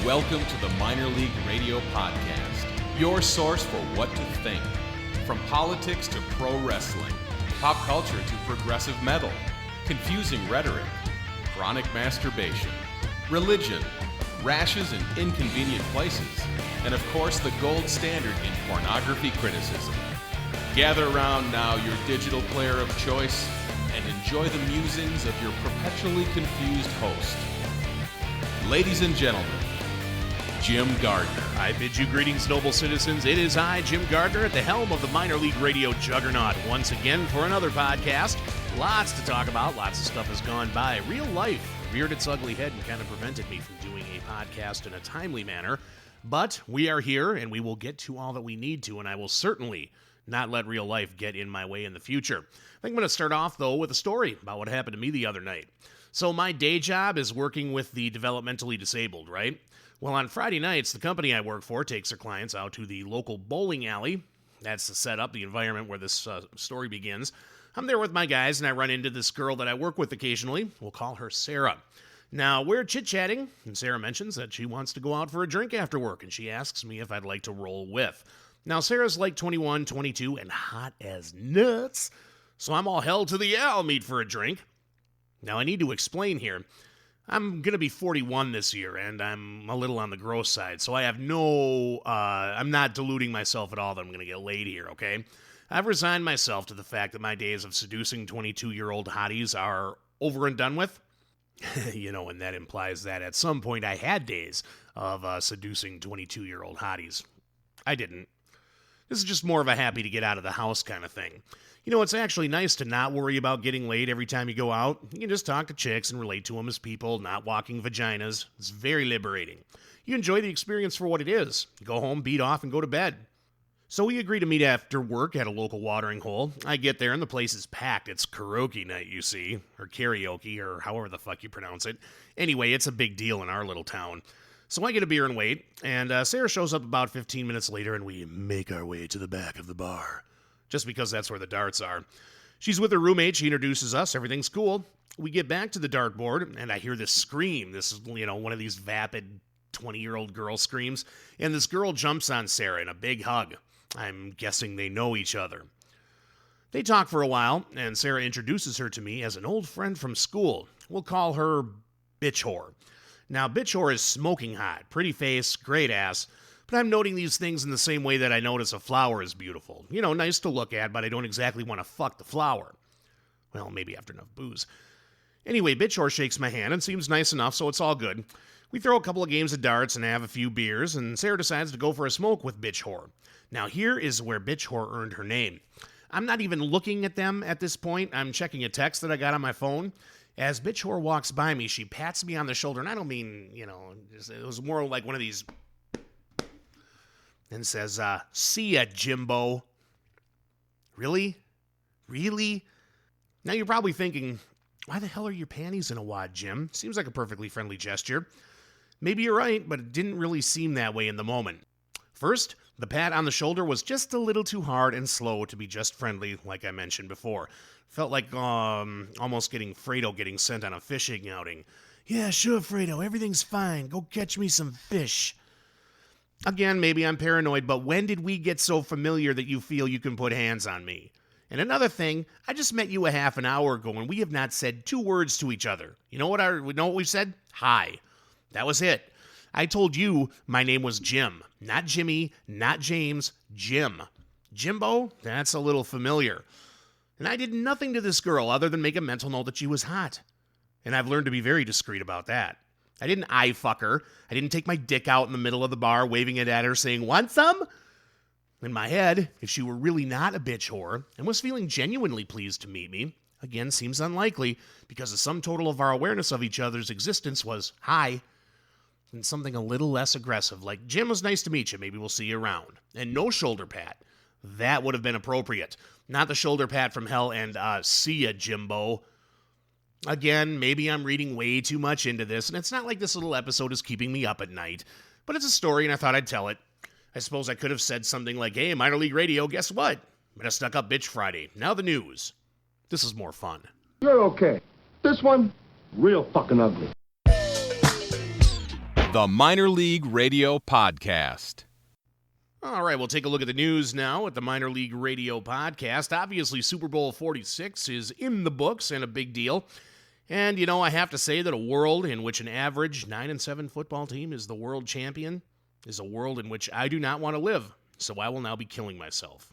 Welcome to the Minor League Radio Podcast, your source for what to think. From politics to pro wrestling, pop culture to progressive metal, confusing rhetoric, chronic masturbation, religion, rashes in inconvenient places, and of course the gold standard in pornography criticism. Gather around now your digital player of choice and enjoy the musings of your perpetually confused host. Ladies and gentlemen, Jim Gardner. I bid you greetings, noble citizens. It is I, Jim Gardner, at the helm of the Minor League Radio juggernaut, once again for another podcast. Lots to talk about. Lots of stuff has gone by. Real life reared its ugly head and kind of prevented me from doing a podcast in a timely manner. But we are here, and we will get to all that we need to, and I will certainly not let real life get in my way in the future. I think I'm going to start off, though, with a story about what happened to me the other night. So my day job is working with the developmentally disabled, right? Well, on Friday nights, the company I work for takes their clients out to the local bowling alley. That's the setup, the environment where this story begins. I'm there with my guys, and I run into this girl that I work with occasionally. We'll call her Sarah. Now, we're chit-chatting, and Sarah mentions that she wants to go out for a drink after work, and she asks me if I'd like to roll with. Now, Sarah's like 21, 22, and hot as nuts, so I'm all hell to the yeah, I'll meet for a drink. Now, I need to explain here. I'm going to be 41 this year, and I'm a little on the gross side, so I have I'm not deluding myself at all that I'm going to get laid here, okay? I've resigned myself to the fact that my days of seducing 22-year-old hotties are over and done with. And that implies that at some point I had days of seducing 22-year-old hotties. I didn't. This is just more of a happy to get out of the house kind of thing. It's actually nice to not worry about getting laid every time you go out. You can just talk to chicks and relate to them as people, not walking vaginas. It's very liberating. You enjoy the experience for what it is. You go home, beat off, and go to bed. So we agree to meet after work at a local watering hole. I get there and the place is packed. It's karaoke night, you see. Or karaoke, or however the fuck you pronounce it. Anyway, it's a big deal in our little town. So I get a beer and wait, and Sarah shows up about 15 minutes later and we make our way to the back of the bar. Just because that's where the darts are. She's with her roommate, she introduces us, everything's cool. We get back to the dartboard, and I hear this scream. This is, one of these vapid 20-year-old girl screams. And this girl jumps on Sarah in a big hug. I'm guessing they know each other. They talk for a while, and Sarah introduces her to me as an old friend from school. We'll call her Bitch Whore. Now, Bitch Whore is smoking hot, pretty face, great ass. But I'm noting these things in the same way that I notice a flower is beautiful. Nice to look at, but I don't exactly want to fuck the flower. Well, maybe after enough booze. Anyway, Bitch Whore shakes my hand and seems nice enough, so it's all good. We throw a couple of games of darts and have a few beers, and Sarah decides to go for a smoke with Bitch Whore. Now, here is where Bitch Whore earned her name. I'm not even looking at them at this point. I'm checking a text that I got on my phone. As Bitch Whore walks by me, she pats me on the shoulder, and I don't mean, it was more like one of these... and says, see ya, Jimbo. Really? Really? Now you're probably thinking, why the hell are your panties in a wad, Jim? Seems like a perfectly friendly gesture. Maybe you're right, but it didn't really seem that way in the moment. First, the pat on the shoulder was just a little too hard and slow to be just friendly, like I mentioned before. Felt like almost getting Fredo getting sent on a fishing outing. Yeah, sure, Fredo, everything's fine. Go catch me some fish. Again, maybe I'm paranoid, but when did we get so familiar that you feel you can put hands on me? And another thing, I just met you a half an hour ago and we have not said 2 words to each other. You know what we said? Hi. That was it. I told you my name was Jim. Not Jimmy, not James, Jim. Jimbo? That's a little familiar. And I did nothing to this girl other than make a mental note that she was hot. And I've learned to be very discreet about that. I didn't eye fuck her. I didn't take my dick out in the middle of the bar, waving it at her, saying, want some? In my head, if she were really not a bitch whore and was feeling genuinely pleased to meet me, again seems unlikely because the sum total of our awareness of each other's existence was hi, and something a little less aggressive, like, Jim, was nice to meet you, maybe we'll see you around. And no shoulder pat. That would have been appropriate. Not the shoulder pat from hell and, see ya, Jimbo. Again, maybe I'm reading way too much into this, and it's not like this little episode is keeping me up at night, but it's a story and I thought I'd tell it. I suppose I could have said something like, hey, Minor League Radio, guess what? But I stuck up Bitch Friday. Now the news. This is more fun. You're okay. This one, real fucking ugly. The Minor League Radio Podcast. All right, we'll take a look at the news now at the Minor League Radio Podcast. Obviously, Super Bowl 46 is in the books and a big deal. And, you know, I have to say that a world in which an average 9-7 football team is the world champion is a world in which I do not want to live. So I will now be killing myself.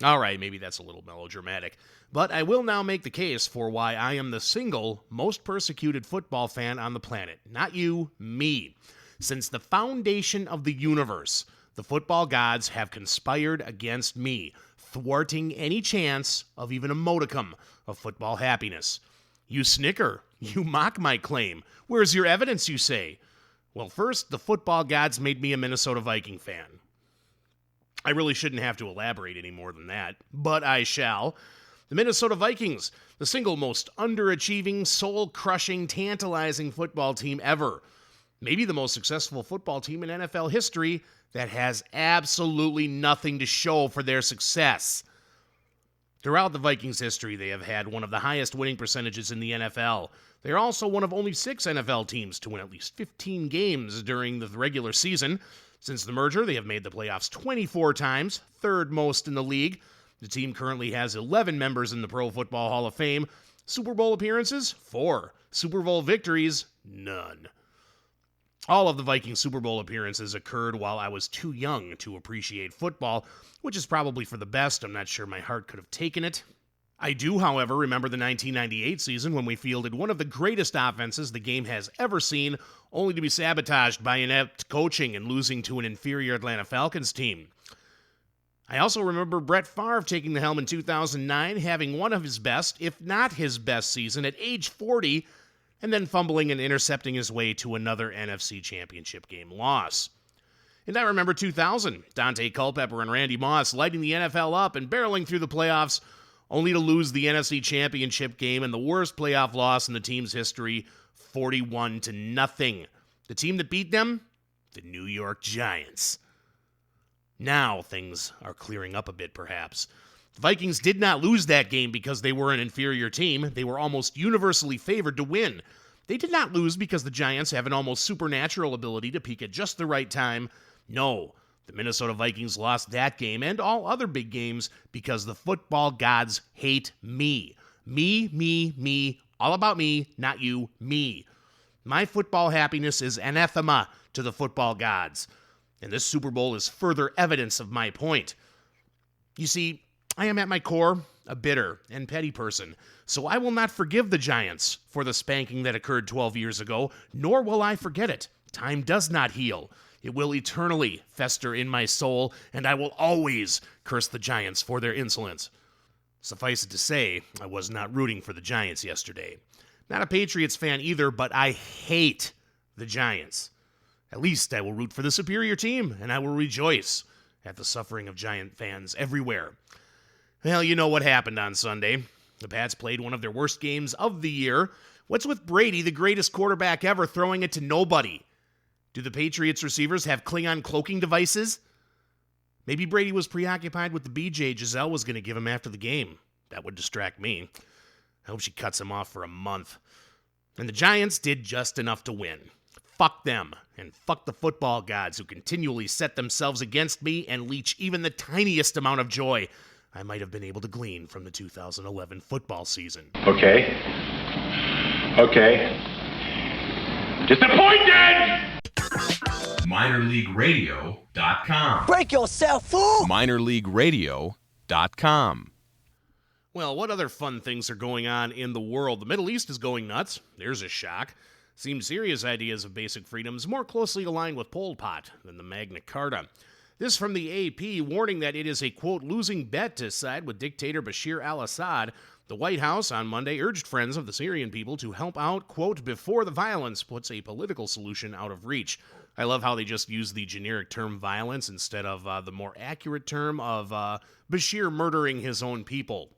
All right, maybe that's a little melodramatic. But I will now make the case for why I am the single most persecuted football fan on the planet. Not you, me. Since the foundation of the universe, the football gods have conspired against me, thwarting any chance of even a modicum of football happiness. You snicker. You mock my claim. Where's your evidence, you say? Well, first, the football gods made me a Minnesota Viking fan. I really shouldn't have to elaborate any more than that, but I shall. The Minnesota Vikings, the single most underachieving, soul-crushing, tantalizing football team ever. Maybe the most successful football team in NFL history that has absolutely nothing to show for their success. Throughout the Vikings' history, they have had one of the highest winning percentages in the NFL. They are also one of only 6 NFL teams to win at least 15 games during the regular season. Since the merger, they have made the playoffs 24 times, third most in the league. The team currently has 11 members in the Pro Football Hall of Fame. Super Bowl appearances? 4. Super Bowl victories? None. All of the Vikings Super Bowl appearances occurred while I was too young to appreciate football, which is probably for the best. I'm not sure my heart could have taken it. I do, however, remember the 1998 season when we fielded one of the greatest offenses the game has ever seen, only to be sabotaged by inept coaching and losing to an inferior Atlanta Falcons team. I also remember Brett Favre taking the helm in 2009, having one of his best, if not his best season at age 40, and then fumbling and intercepting his way to another NFC Championship game loss. And I remember 2000, Dante Culpepper and Randy Moss lighting the NFL up and barreling through the playoffs, only to lose the NFC Championship game and the worst playoff loss in the team's history, 41-0. The team that beat them? The New York Giants. Now things are clearing up a bit, perhaps. The Vikings did not lose that game because they were an inferior team. They were almost universally favored to win. They did not lose because the Giants have an almost supernatural ability to peak at just the right time. No, the Minnesota Vikings lost that game and all other big games because the football gods hate me. Me, all about me, not you, me. My football happiness is anathema to the football gods. And this Super Bowl is further evidence of my point. You see, I am at my core a bitter and petty person, so I will not forgive the Giants for the spanking that occurred 12 years ago, nor will I forget it. Time does not heal. It will eternally fester in my soul, and I will always curse the Giants for their insolence. Suffice it to say, I was not rooting for the Giants yesterday. Not a Patriots fan either, but I hate the Giants. At least I will root for the superior team, and I will rejoice at the suffering of Giant fans everywhere. Well, you know what happened on Sunday. The Pats played one of their worst games of the year. What's with Brady, the greatest quarterback ever, throwing it to nobody? Do the Patriots receivers have Klingon cloaking devices? Maybe Brady was preoccupied with the BJ Giselle was going to give him after the game. That would distract me. I hope she cuts him off for a month. And the Giants did just enough to win. Fuck them, and fuck the football gods who continually set themselves against me and leech even the tiniest amount of joy I might have been able to glean from the 2011 football season. Okay. Disappointed! MinorLeagueRadio.com. Break yourself, fool! MinorLeagueRadio.com. Well, what other fun things are going on in the world? The Middle East is going nuts. There's a shock. Seems Syria's ideas of basic freedoms more closely aligned with Pol Pot than the Magna Carta. This from the AP, warning that it is a, quote, losing bet to side with dictator Bashir al-Assad. The White House on Monday urged friends of the Syrian people to help out, quote, before the violence puts a political solution out of reach. I love how they just use the generic term violence instead of the more accurate term of Bashir murdering his own people.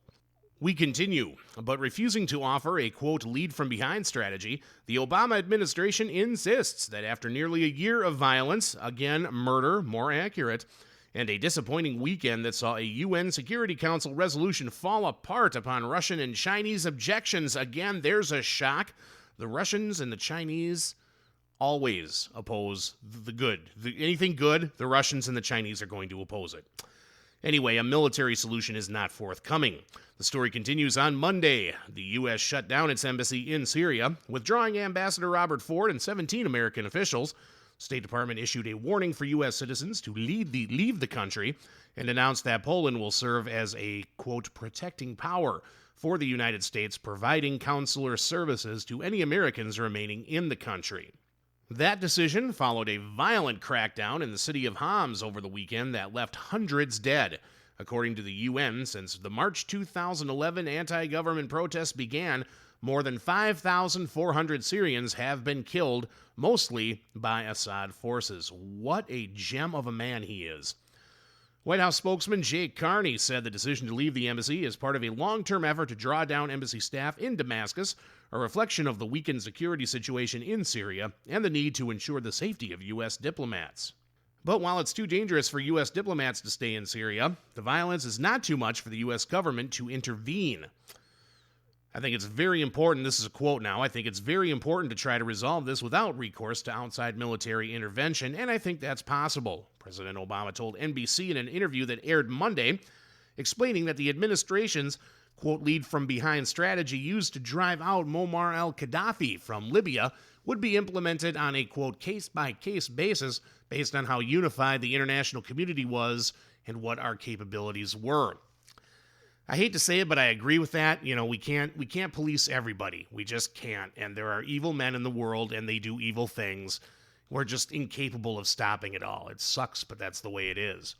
We continue, but refusing to offer a, quote, lead-from-behind strategy, the Obama administration insists that after nearly a year of violence, again, murder, more accurate, and a disappointing weekend that saw a UN Security Council resolution fall apart upon Russian and Chinese objections, again, there's a shock. The Russians and the Chinese always oppose the good. Anything good, the Russians and the Chinese are going to oppose it. Anyway, a military solution is not forthcoming. The story continues on Monday. The U.S. shut down its embassy in Syria, withdrawing Ambassador Robert Ford and 17 American officials. State Department issued a warning for U.S. citizens to leave the country and announced that Poland will serve as a, quote, protecting power for the United States, providing consular services to any Americans remaining in the country. That decision followed a violent crackdown in the city of Homs over the weekend that left hundreds dead. According to the UN, since the March 2011 anti-government protests began, more than 5,400 Syrians have been killed, mostly by Assad forces. What a gem of a man he is. White House spokesman Jake Carney said the decision to leave the embassy is part of a long-term effort to draw down embassy staff in Damascus, a reflection of the weakened security situation in Syria and the need to ensure the safety of U.S. diplomats. But while it's too dangerous for U.S. diplomats to stay in Syria, the violence is not too much for the U.S. government to intervene. I think it's very important, this is a quote now, I think it's very important to try to resolve this without recourse to outside military intervention, and I think that's possible, President Obama told NBC in an interview that aired Monday, explaining that the administration's, quote, lead from behind strategy used to drive out Muammar al-Gaddafi from Libya would be implemented on a, quote, case-by-case basis based on how unified the international community was and what our capabilities were. I hate to say it, but I agree with that. You know, we can't police everybody. We just can't. And there are evil men in the world, and they do evil things. We're just incapable of stopping it all. It sucks, but that's the way it is.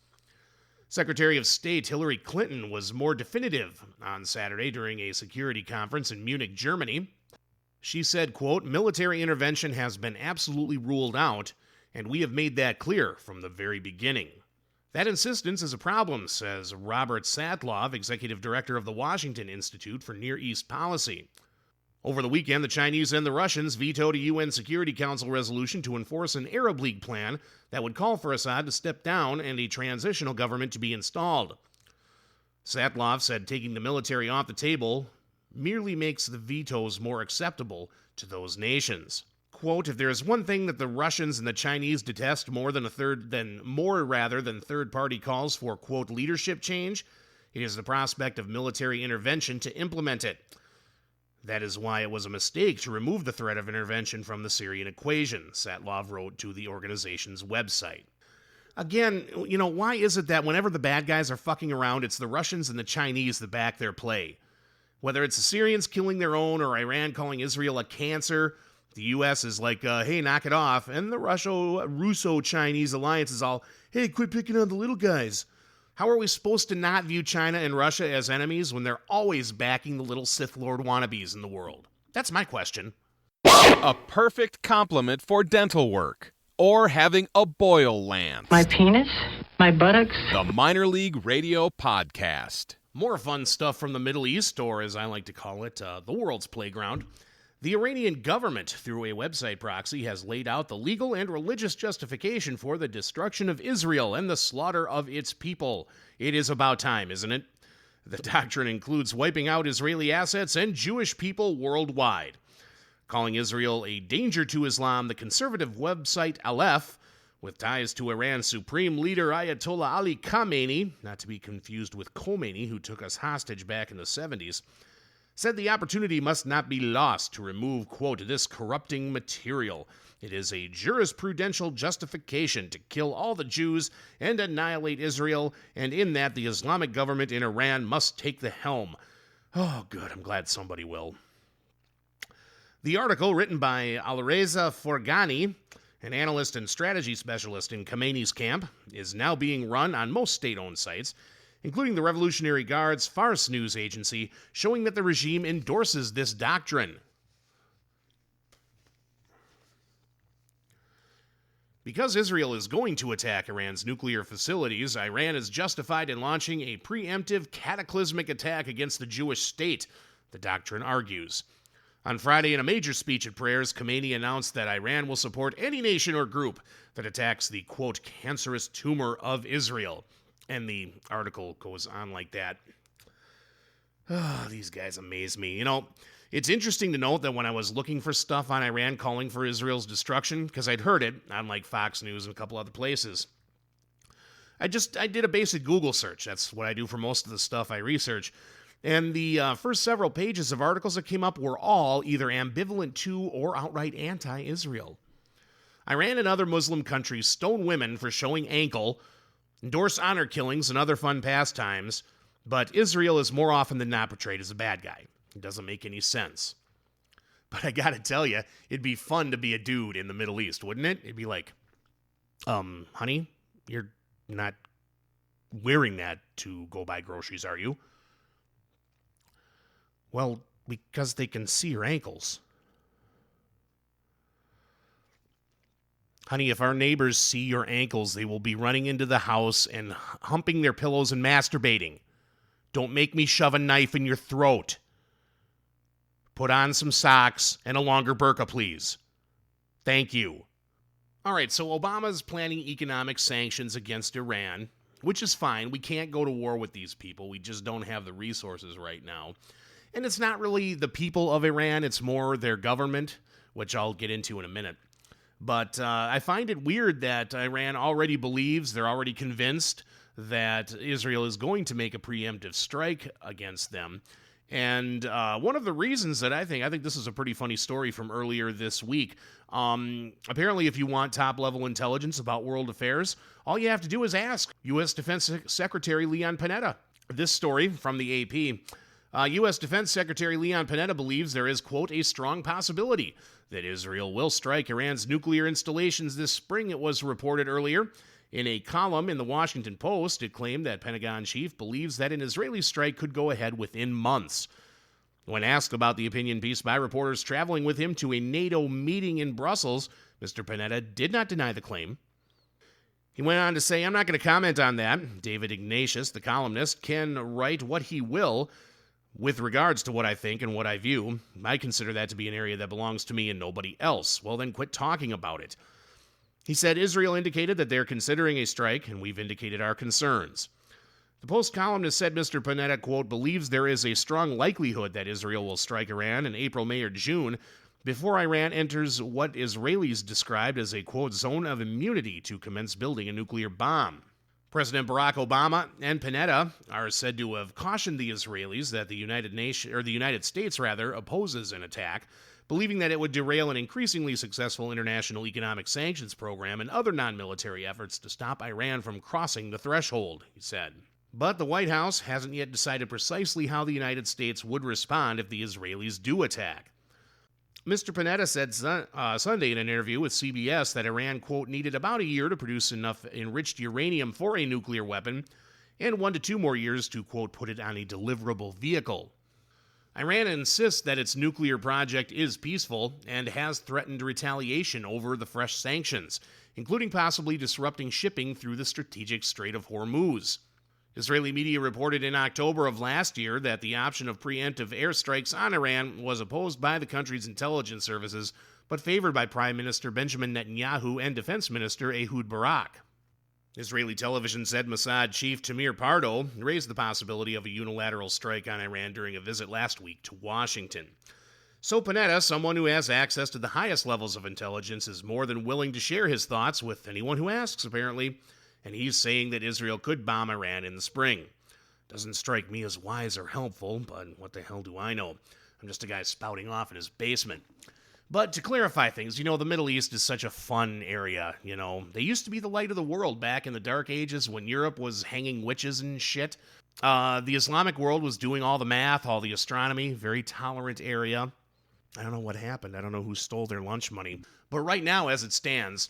Secretary of State Hillary Clinton was more definitive on Saturday during a security conference in Munich, Germany. She said, quote, military intervention has been absolutely ruled out, and we have made that clear from the very beginning. That insistence is a problem, says Robert Satlov, executive director of the Washington Institute for Near East Policy. Over the weekend, the Chinese and the Russians vetoed a UN Security Council resolution to enforce an Arab League plan that would call for Assad to step down and a transitional government to be installed. Satlov said taking the military off the table merely makes the vetoes more acceptable to those nations. Quote, if there is one thing that the Russians and the Chinese detest more than third-party calls for, quote, leadership change, it is the prospect of military intervention to implement it. That is why it was a mistake to remove the threat of intervention from the Syrian equation, Satlov wrote to the organization's website. Again, you know, why is it that whenever the bad guys are fucking around, it's the Russians and the Chinese that back their play? Whether it's the Syrians killing their own or Iran calling Israel a cancer, the U.S. is like, hey, knock it off. And the Russo-Chinese alliance is all, hey, quit picking on the little guys. How are we supposed to not view China and Russia as enemies when they're always backing the little Sith Lord wannabes in the world? That's my question. A perfect complement for dental work or having a boil land. My penis? My buttocks? The Minor League Radio Podcast. More fun stuff from the Middle East, or as I like to call it, the world's playground. The Iranian government, through a website proxy, has laid out the legal and religious justification for the destruction of Israel and the slaughter of its people. It is about time, isn't it? The doctrine includes wiping out Israeli assets and Jewish people worldwide. Calling Israel a danger to Islam, the conservative website Aleph, with ties to Iran's supreme leader Ayatollah Ali Khamenei, not to be confused with Khomeini, who took us hostage back in the 70s, said the opportunity must not be lost to remove, quote, this corrupting material. It is a jurisprudential justification to kill all the Jews and annihilate Israel, and in that the Islamic government in Iran must take the helm. Oh, good, I'm glad somebody will. The article, written by Alireza Forgani, an analyst and strategy specialist in Khamenei's camp, is now being run on most state-owned sites, including the Revolutionary Guard's Fars news agency, showing that the regime endorses this doctrine. Because Israel is going to attack Iran's nuclear facilities, Iran is justified in launching a preemptive, cataclysmic attack against the Jewish state, the doctrine argues. On Friday, in a major speech at prayers, Khamenei announced that Iran will support any nation or group that attacks the, quote, cancerous tumor of Israel. And the article goes on like that. Oh, these guys amaze me. You know, It's interesting to note that when I was looking for stuff on Iran calling for Israel's destruction, because I'd heard it on like Fox News and a couple other places, I did a basic Google search. That's what I do for most of the stuff I research. And the first several pages of articles that came up were all either ambivalent to or outright anti-Israel. Iran and other Muslim countries stone women for showing ankle, endorse honor killings and other fun pastimes, but Israel is more often than not portrayed as a bad guy. It doesn't make any sense. But I gotta tell you, it'd be fun to be a dude in the Middle East, wouldn't it? It'd be like, honey, you're not wearing that to go buy groceries, are you? Well, because they can see your ankles. Honey, if our neighbors see your ankles, they will be running into the house and humping their pillows and masturbating. Don't make me shove a knife in your throat. Put on some socks and a longer burqa, please. Thank you. All right, so Obama's planning economic sanctions against Iran, which is fine. We can't go to war with these people. We just don't have the resources right now. And it's not really the people of Iran. It's more their government, which I'll get into in a minute. But I find it weird that Iran already believes, they're already convinced that Israel is going to make a preemptive strike against them. And one of the reasons that I think this is a pretty funny story from earlier this week. Apparently, if you want top-level intelligence about world affairs, all you have to do is ask U.S. Defense Secretary Leon Panetta. This story from the AP. U.S. Defense Secretary Leon Panetta believes there is, quote, a strong possibility that Israel will strike Iran's nuclear installations this spring, it was reported earlier. In a column in the Washington Post, it claimed that Pentagon chief believes that an Israeli strike could go ahead within months. When asked about the opinion piece by reporters traveling with him to a NATO meeting in Brussels, Mr. Panetta did not deny the claim. He went on to say, I'm not going to comment on that. David Ignatius, the columnist, can write what he will with regards to what I think and what I view. I consider that to be an area that belongs to me and nobody else. Well, then quit talking about it. He said Israel indicated that they're considering a strike, and we've indicated our concerns. The Post columnist said Mr. Panetta, quote, believes there is a strong likelihood that Israel will strike Iran in April, May, or June before Iran enters what Israelis described as a, quote, zone of immunity to commence building a nuclear bomb. President Barack Obama and Panetta are said to have cautioned the Israelis that the United States opposes an attack, believing that it would derail an increasingly successful international economic sanctions program and other non-military efforts to stop Iran from crossing the threshold, he said. But the White House hasn't yet decided precisely how the United States would respond if the Israelis do attack. Mr. Panetta said Sunday in an interview with CBS that Iran, quote, needed about a year to produce enough enriched uranium for a nuclear weapon and 1 to 2 more years to, quote, put it on a deliverable vehicle. Iran insists that its nuclear project is peaceful and has threatened retaliation over the fresh sanctions, including possibly disrupting shipping through the strategic Strait of Hormuz. Israeli media reported in October of last year that the option of preemptive airstrikes on Iran was opposed by the country's intelligence services, but favored by Prime Minister Benjamin Netanyahu and Defense Minister Ehud Barak. Israeli television said Mossad chief Tamir Pardo raised the possibility of a unilateral strike on Iran during a visit last week to Washington. So Panetta, someone who has access to the highest levels of intelligence, is more than willing to share his thoughts with anyone who asks, apparently, and he's saying that Israel could bomb Iran in the spring. Doesn't strike me as wise or helpful, but what the hell do I know? I'm just a guy spouting off in his basement. But to clarify things, the Middle East is such a fun area, They used to be the light of the world back in the Dark Ages when Europe was hanging witches and shit. The Islamic world was doing all the math, all the astronomy, very tolerant area. I don't know what happened. I don't know who stole their lunch money. But right now, as it stands,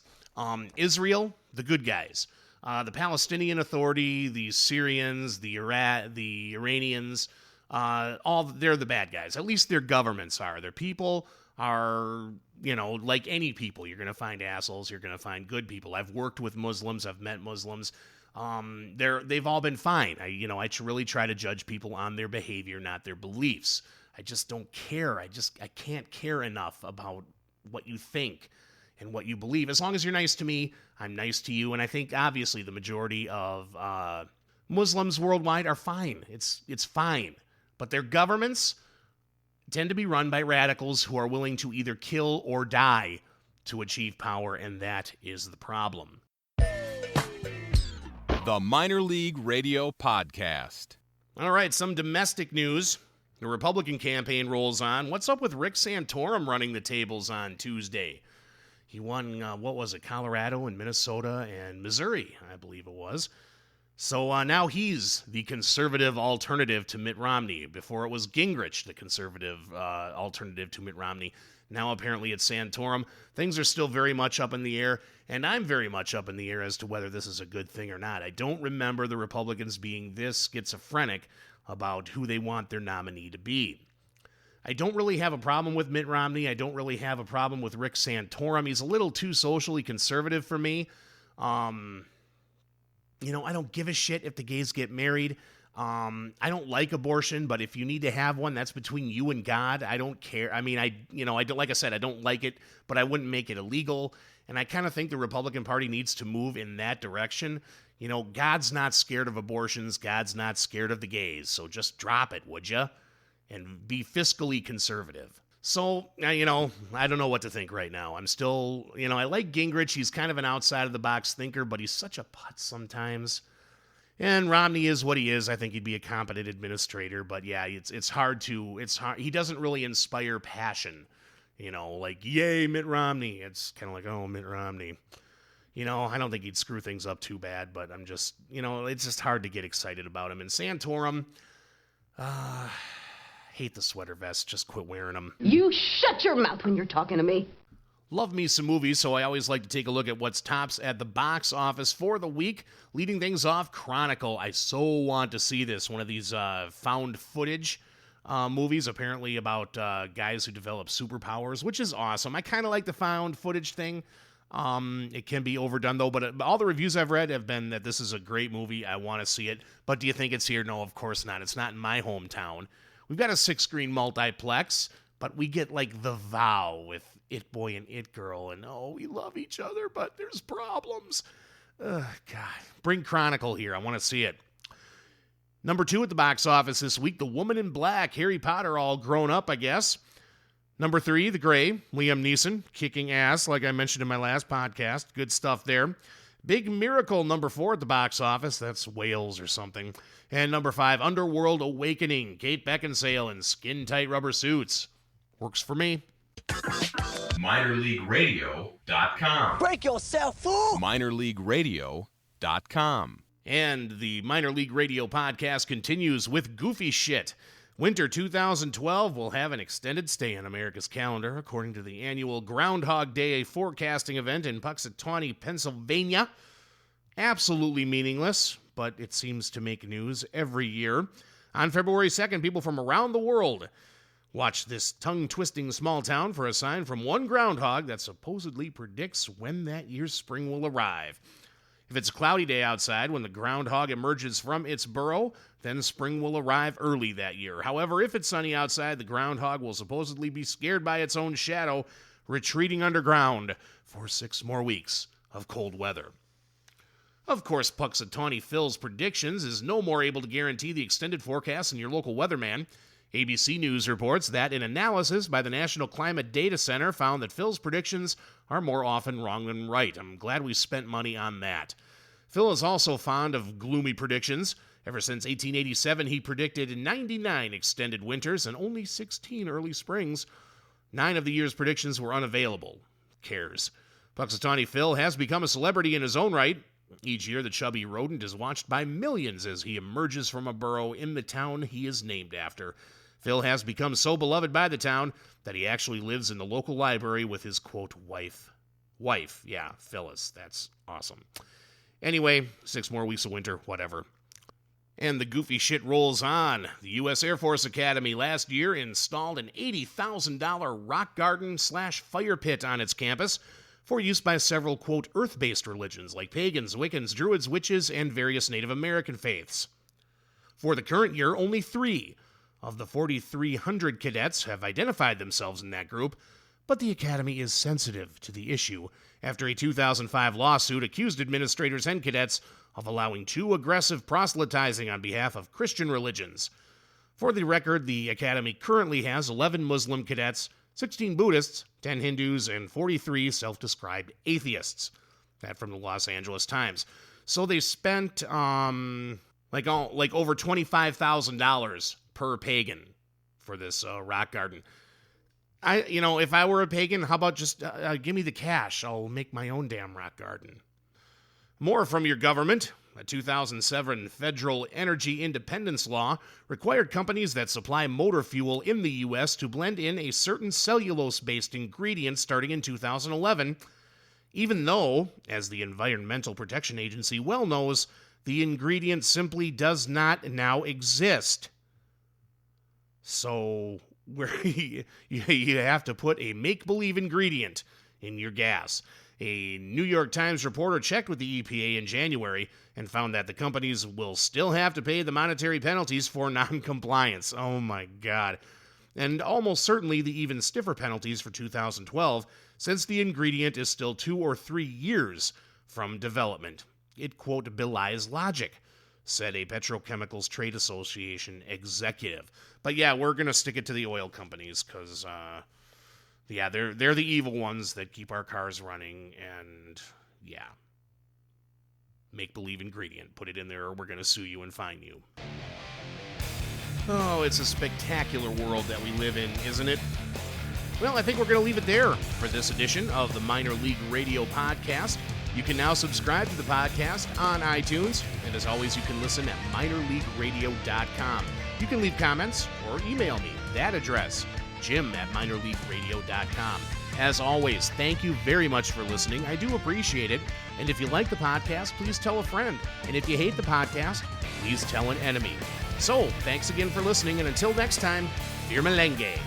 Israel, the good guys. The Palestinian Authority, the Syrians, the Iranians, they're the bad guys. At least their governments are. Their people are, like any people. You're going to find assholes. You're going to find good people. I've worked with Muslims. I've met Muslims. They've all been fine. I really try to judge people on their behavior, not their beliefs. I just don't care. I can't care enough about what you think and what you believe. As long as you're nice to me, I'm nice to you. And I think, obviously, the majority of Muslims worldwide are fine. It's fine. But their governments tend to be run by radicals who are willing to either kill or die to achieve power, and that is the problem. The Minor League Radio Podcast. All right, some domestic news. The Republican campaign rolls on. What's up with Rick Santorum running the tables on Tuesday? He won, Colorado and Minnesota and Missouri, I believe it was. So now he's the conservative alternative to Mitt Romney. Before it was Gingrich, the conservative alternative to Mitt Romney. Now apparently it's Santorum. Things are still very much up in the air, and I'm very much up in the air as to whether this is a good thing or not. I don't remember the Republicans being this schizophrenic about who they want their nominee to be. I don't really have a problem with Mitt Romney. I don't really have a problem with Rick Santorum. He's a little too socially conservative for me. I don't give a shit if the gays get married. I don't like abortion, but if you need to have one, that's between you and God. I don't care. I mean, I don't, like I said, I don't like it, but I wouldn't make it illegal. And I kind of think the Republican Party needs to move in that direction. God's not scared of abortions. God's not scared of the gays. So just drop it, would you? And be fiscally conservative. So, I don't know what to think right now. I'm still, I like Gingrich. He's kind of an outside-of-the-box thinker, but he's such a putz sometimes. And Romney is what he is. I think he'd be a competent administrator, but yeah, it's hard. He doesn't really inspire passion, like, yay, Mitt Romney. It's kind of like, oh, Mitt Romney. I don't think he'd screw things up too bad, but I'm just, it's just hard to get excited about him. And Santorum, hate the sweater vest. Just quit wearing them. You shut your mouth when you're talking to me. Love me some movies, so I always like to take a look at what's tops at the box office for the week. Leading things off, Chronicle. I so want to see this. One of these found footage movies, apparently about guys who develop superpowers, which is awesome. I kind of like the found footage thing. It can be overdone, though, but all the reviews I've read have been that this is a great movie. I want to see it. But do you think it's here? No, of course not. It's not in my hometown. We've got a 6-screen multiplex, but we get like The Vow with It Boy and It Girl, and we love each other, but there's problems. God, bring Chronicle here. I want to see it. Number 2 at the box office this week, The Woman in Black. Harry Potter all grown up, I guess. Number 3, The Gray. Liam Neeson, kicking ass, like I mentioned in my last podcast. Good stuff there. Big Miracle, number 4 at the box office. That's Wales or something. And number 5, Underworld Awakening. Kate Beckinsale in skin-tight rubber suits. Works for me. MinorLeagueRadio.com. Break yourself, fool! MinorLeagueRadio.com. And the Minor League Radio podcast continues with Goofy Shit. Winter 2012 will have an extended stay on America's calendar, according to the annual Groundhog Day forecasting event in Puxatawney, Pennsylvania. Absolutely meaningless, but it seems to make news every year. On February 2nd, people from around the world watch this tongue-twisting small town for a sign from one groundhog that supposedly predicts when that year's spring will arrive. If it's a cloudy day outside when the groundhog emerges from its burrow, then spring will arrive early that year. However, if it's sunny outside, the groundhog will supposedly be scared by its own shadow, retreating underground for 6 more weeks of cold weather. Of course, Puxatawney Phil's predictions is no more able to guarantee the extended forecast than your local weatherman. ABC News reports that an analysis by the National Climate Data Center found that Phil's predictions are more often wrong than right. I'm glad we spent money on that. Phil is also fond of gloomy predictions. Ever since 1887, he predicted 99 extended winters and only 16 early springs. 9 of the year's predictions were unavailable. Who cares? Puxatawney Phil has become a celebrity in his own right. Each year, the chubby rodent is watched by millions as he emerges from a burrow in the town he is named after. Phil has become so beloved by the town that he actually lives in the local library with his, quote, wife. Wife, yeah, Phyllis. That's awesome. Anyway, 6 more weeks of winter, whatever. And the goofy shit rolls on. The U.S. Air Force Academy last year installed an $80,000 rock garden/fire pit on its campus for use by several, quote, earth-based religions like pagans, Wiccans, Druids, witches, and various Native American faiths. For the current year, only 3 of the 4,300 cadets have identified themselves in that group, but the Academy is sensitive to the issue after a 2005 lawsuit accused administrators and cadets of allowing too aggressive proselytizing on behalf of Christian religions. For the record, the academy currently has 11 Muslim cadets, 16 Buddhists, 10 Hindus, and 43 self-described atheists. That from the Los Angeles Times. So they spent like over $25,000 per pagan for this rock garden. If I were a pagan, how about just give me the cash? I'll make my own damn rock garden. More from your government. A 2007 federal energy independence law required companies that supply motor fuel in the U.S. to blend in a certain cellulose-based ingredient starting in 2011, even though, as the Environmental Protection Agency well knows, the ingredient simply does not now exist. So, you have to put a make-believe ingredient in your gas. A New York Times reporter checked with the EPA in January and found that the companies will still have to pay the monetary penalties for non-compliance. Oh my God. And almost certainly the even stiffer penalties for 2012, since the ingredient is still 2 or 3 years from development. It, quote, belies logic, said a Petrochemicals Trade Association executive. But yeah, we're going to stick it to the oil companies because, they're the evil ones that keep our cars running, and yeah. Make-believe ingredient. Put it in there or we're going to sue you and fine you. Oh, it's a spectacular world that we live in, isn't it? Well, I think we're going to leave it there for this edition of the Minor League Radio Podcast. You can now subscribe to the podcast on iTunes, and as always, you can listen at minorleagueradio.com. You can leave comments or email me. That address, jim@minorleagueradio.com. As always, thank you very much for listening. I do appreciate it. And if you like the podcast, please tell a friend. And if you hate the podcast, please tell an enemy. So, thanks again for listening, and until next time, fear Melengue.